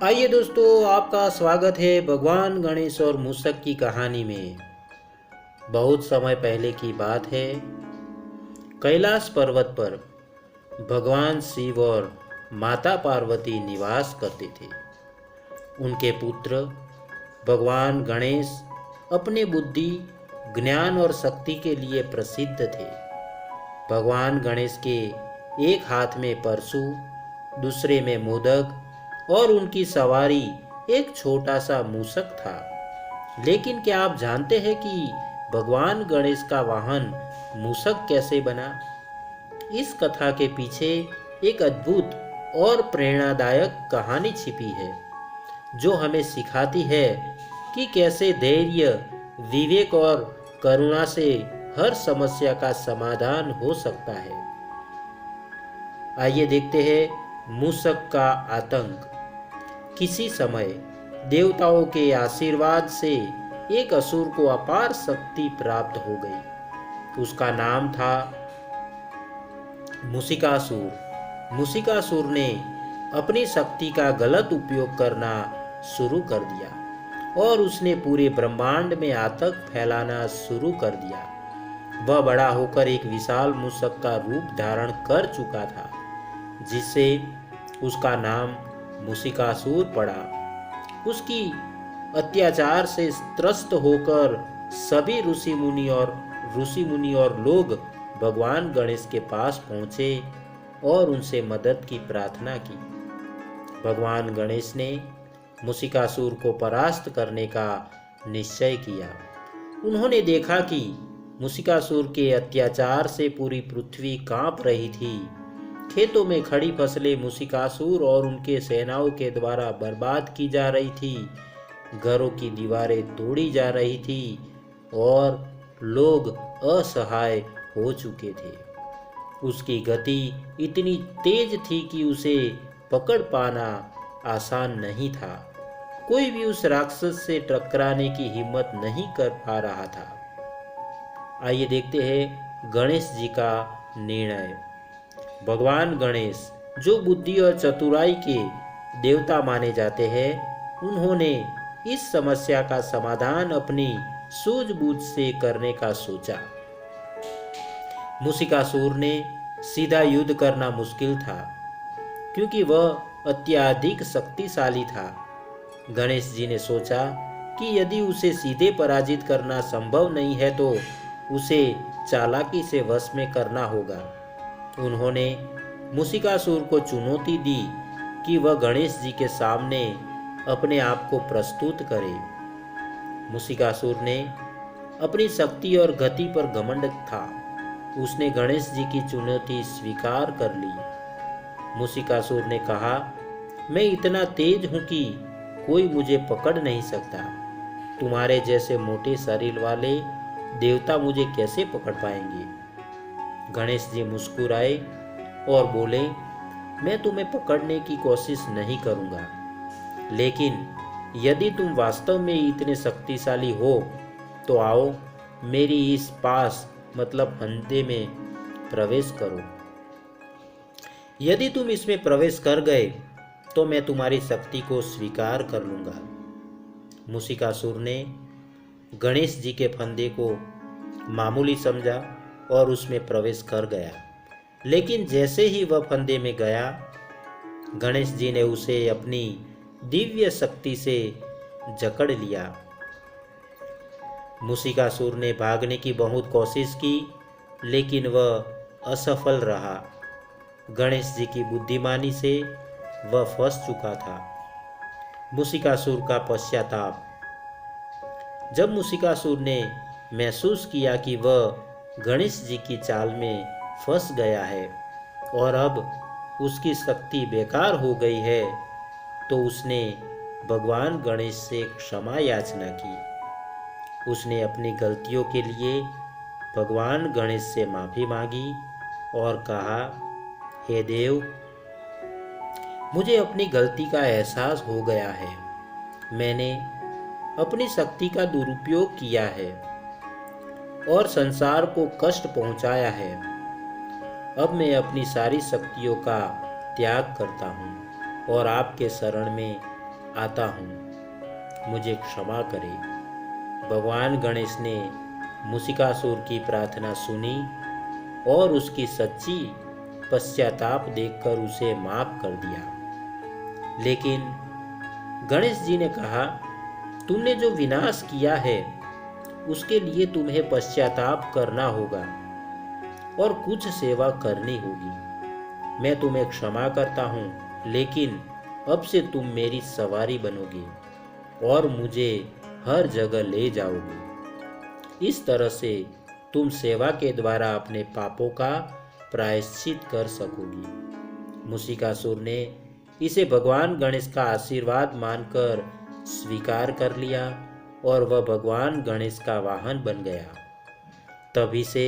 आइए दोस्तों, आपका स्वागत है भगवान गणेश और मूषक की कहानी में। बहुत समय पहले की बात है। कैलाश पर्वत पर भगवान शिव और माता पार्वती निवास करते थे। उनके पुत्र भगवान गणेश अपने बुद्धि, ज्ञान और शक्ति के लिए प्रसिद्ध थे। भगवान गणेश के एक हाथ में परशु, दूसरे में मोदक और उनकी सवारी एक छोटा सा मूषक था। लेकिन क्या आप जानते हैं कि भगवान गणेश का वाहन मूषक कैसे बना? इस कथा के पीछे एक अद्भुत और प्रेरणादायक कहानी छिपी है, जो हमें सिखाती है कि कैसे धैर्य, विवेक और करुणा से हर समस्या का समाधान हो सकता है। आइए देखते हैं मूषक का आतंक। किसी समय देवताओं के आशीर्वाद से एक असुर को अपार शक्ति प्राप्त हो गई। उसका नाम था मूषिकासुर। मूषिकासुर ने अपनी शक्ति का गलत उपयोग करना शुरू कर दिया और उसने पूरे ब्रह्मांड में आतंक फैलाना शुरू कर दिया। वह बड़ा होकर एक विशाल मूषक का रूप धारण कर चुका था, जिससे उसका नाम मूषिकासुर पड़ा। उसकी अत्याचार से त्रस्त होकर सभी ऋषि मुनि और लोग भगवान गणेश के पास पहुंचे और उनसे मदद की प्रार्थना की। भगवान गणेश ने मूषिकासुर को परास्त करने का निश्चय किया। उन्होंने देखा कि मूषिकासुर के अत्याचार से पूरी पृथ्वी कांप रही थी। खेतों में खड़ी फसलें मूषिकासुर और उनके सेनाओं के द्वारा बर्बाद की जा रही थी। घरों की दीवारें तोड़ी जा रही थी और लोग असहाय हो चुके थे। उसकी गति इतनी तेज थी कि उसे पकड़ पाना आसान नहीं था। कोई भी उस राक्षस से टकराने की हिम्मत नहीं कर पा रहा था। आइए देखते हैं गणेश जी का निर्णय। भगवान गणेश, जो बुद्धि और चतुराई के देवता माने जाते हैं, उन्होंने इस समस्या का समाधान अपनी सूझबूझ से करने का सोचा। मूषिकासुर ने सीधा युद्ध करना मुश्किल था, क्योंकि वह अत्यधिक शक्तिशाली था। गणेश जी ने सोचा कि यदि उसे सीधे पराजित करना संभव नहीं है तो उसे चालाकी से वश में करना होगा। उन्होंने मूषिकासुर को चुनौती दी कि वह गणेश जी के सामने अपने आप को प्रस्तुत करे। मूषिकासुर ने अपनी शक्ति और गति पर घमंड था। उसने गणेश जी की चुनौती स्वीकार कर ली। मूषिकासुर ने कहा, मैं इतना तेज हूं कि कोई मुझे पकड़ नहीं सकता। तुम्हारे जैसे मोटे शरीर वाले देवता मुझे कैसे पकड़ पाएंगे? गणेश जी मुस्कुराए और बोले, मैं तुम्हें पकड़ने की कोशिश नहीं करूंगा, लेकिन यदि तुम वास्तव में इतने शक्तिशाली हो तो आओ मेरी इस पास मतलब फंदे में प्रवेश करो। यदि तुम इसमें प्रवेश कर गए तो मैं तुम्हारी शक्ति को स्वीकार कर लूंगा। मूषिकासुर ने गणेश जी के फंदे को मामूली समझा और उसमें प्रवेश कर गया। लेकिन जैसे ही वह फंदे में गया, गणेश जी ने उसे अपनी दिव्य शक्ति से जकड़ लिया। मूषिकासुर ने भागने की बहुत कोशिश की, लेकिन वह असफल रहा। गणेश जी की बुद्धिमानी से वह फंस चुका था। मूषिकासुर का पश्चाताप। जब मूषिकासुर ने महसूस किया कि वह गणेश जी की चाल में फंस गया है और अब उसकी शक्ति बेकार हो गई है, तो उसने भगवान गणेश से क्षमा याचना की। उसने अपनी गलतियों के लिए भगवान गणेश से माफी मांगी और कहा, हे देव, मुझे अपनी गलती का एहसास हो गया है। मैंने अपनी शक्ति का दुरुपयोग किया है और संसार को कष्ट पहुंचाया है। अब मैं अपनी सारी शक्तियों का त्याग करता हूँ और आपके शरण में आता हूँ, मुझे क्षमा करे। भगवान गणेश ने मूषिकासुर की प्रार्थना सुनी और उसकी सच्ची पश्चाताप देखकर उसे माफ कर दिया। लेकिन गणेश जी ने कहा, तुमने जो विनाश किया है उसके लिए तुम्हें पश्चाताप करना होगा और कुछ सेवा करनी होगी। मैं तुम्हें क्षमा करता हूँ, लेकिन अब से तुम मेरी सवारी बनोगे और मुझे हर जगह ले जाओगे। इस तरह से तुम सेवा के द्वारा अपने पापों का प्रायश्चित कर सकोगी। मूषिकासुर ने इसे भगवान गणेश का आशीर्वाद मानकर स्वीकार कर लिया और वह भगवान गणेश का वाहन बन गया। तभी से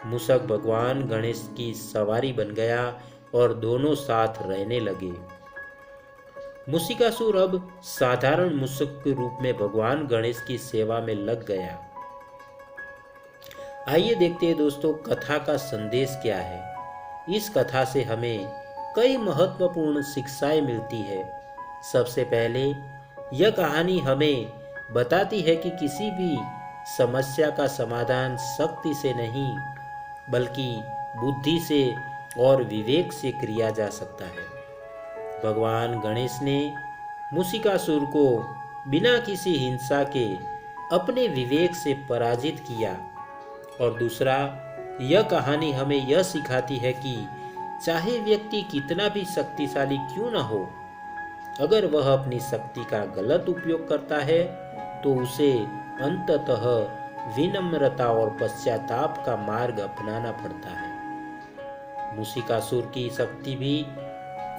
मूषक भगवान गणेश की सवारी बन गया और दोनों साथ रहने लगे। मूषिकासुर अब साधारण मूषक के रूप में भगवान गणेश की सेवा में लग गया। आइए देखते हैं दोस्तों, कथा का संदेश क्या है। इस कथा से हमें कई महत्वपूर्ण शिक्षाएं मिलती है। सबसे पहले यह कहानी हमें बताती है कि किसी भी समस्या का समाधान शक्ति से नहीं बल्कि बुद्धि से और विवेक से किया जा सकता है। भगवान गणेश ने मूषिकासुर को बिना किसी हिंसा के अपने विवेक से पराजित किया। और दूसरा, यह कहानी हमें यह सिखाती है कि चाहे व्यक्ति कितना भी शक्तिशाली क्यों न हो, अगर वह अपनी शक्ति का गलत उपयोग करता है तो उसे अंततः विनम्रता और पश्चाताप का मार्ग अपनाना पड़ता है। मूषिकासुर की शक्ति भी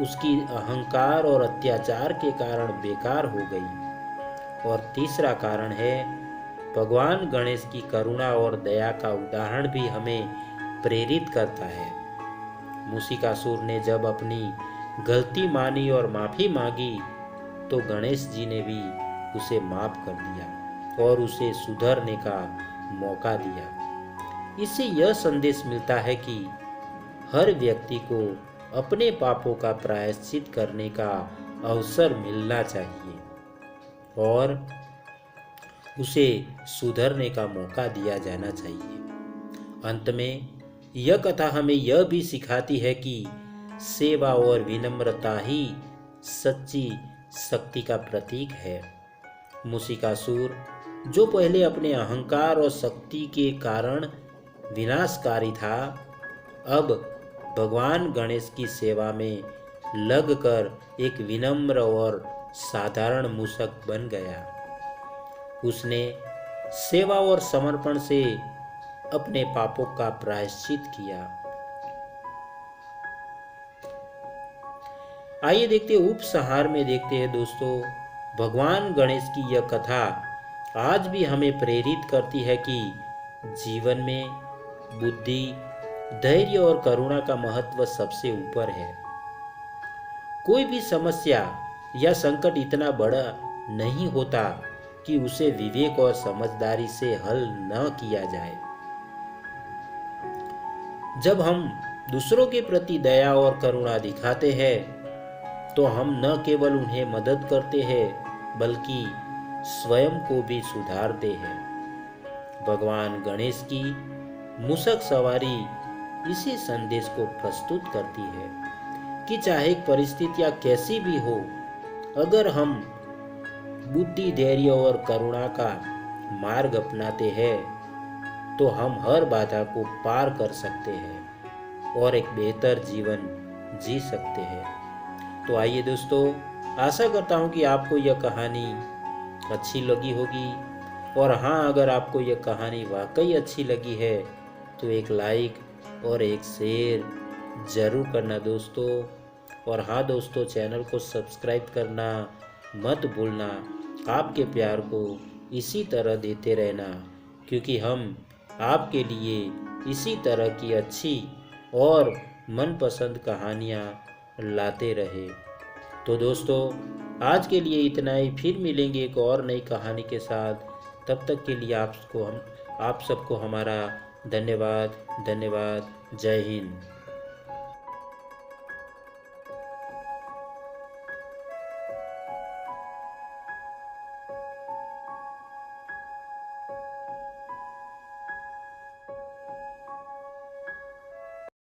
उसकी अहंकार और अत्याचार के कारण बेकार हो गई। और तीसरा कारण है, भगवान गणेश की करुणा और दया का उदाहरण भी हमें प्रेरित करता है। मूषिकासुर ने जब अपनी गलती मानी और माफी मांगी तो गणेश जी ने भी उसे माफ कर दिया और उसे सुधरने का मौका दिया। इससे यह संदेश मिलता है कि हर व्यक्ति को अपने पापों का प्रायश्चित करने का अवसर मिलना चाहिए और उसे सुधरने का मौका दिया जाना चाहिए। अंत में यह कथा हमें यह भी सिखाती है कि सेवा और विनम्रता ही सच्ची शक्ति का प्रतीक है। मूषिकासुर, जो पहले अपने अहंकार और शक्ति के कारण विनाशकारी था, अब भगवान गणेश की सेवा में लगकर एक विनम्र और साधारण मूषक बन गया। उसने सेवा और समर्पण से अपने पापों का प्रायश्चित किया। आइए देखते उपसंहार में देखते हैं दोस्तों, भगवान गणेश की यह कथा आज भी हमें प्रेरित करती है कि जीवन में बुद्धि, धैर्य और करुणा का महत्व सबसे ऊपर है। कोई भी समस्या या संकट इतना बड़ा नहीं होता कि उसे विवेक और समझदारी से हल न किया जाए। जब हम दूसरों के प्रति दया और करुणा दिखाते हैं तो हम न केवल उन्हें मदद करते हैं बल्कि स्वयं को भी सुधारते हैं। भगवान गणेश की मूषक सवारी इसी संदेश को प्रस्तुत करती है कि चाहे परिस्थितियां कैसी भी हो, अगर हम बुद्धि, धैर्य और करुणा का मार्ग अपनाते हैं तो हम हर बाधा को पार कर सकते हैं और एक बेहतर जीवन जी सकते हैं। तो आइए दोस्तों, आशा करता हूँ कि आपको यह कहानी अच्छी लगी होगी। और हाँ, अगर आपको यह कहानी वाकई अच्छी लगी है तो एक लाइक और एक शेयर ज़रूर करना दोस्तों। और हाँ दोस्तों, चैनल को सब्सक्राइब करना मत भूलना। आपके प्यार को इसी तरह देते रहना, क्योंकि हम आपके लिए इसी तरह की अच्छी और मनपसंद कहानियाँ लाते रहे। तो दोस्तों, आज के लिए इतना ही। फिर मिलेंगे एक और नई कहानी के साथ। तब तक के लिए आप सबको हमारा धन्यवाद। जय हिंद।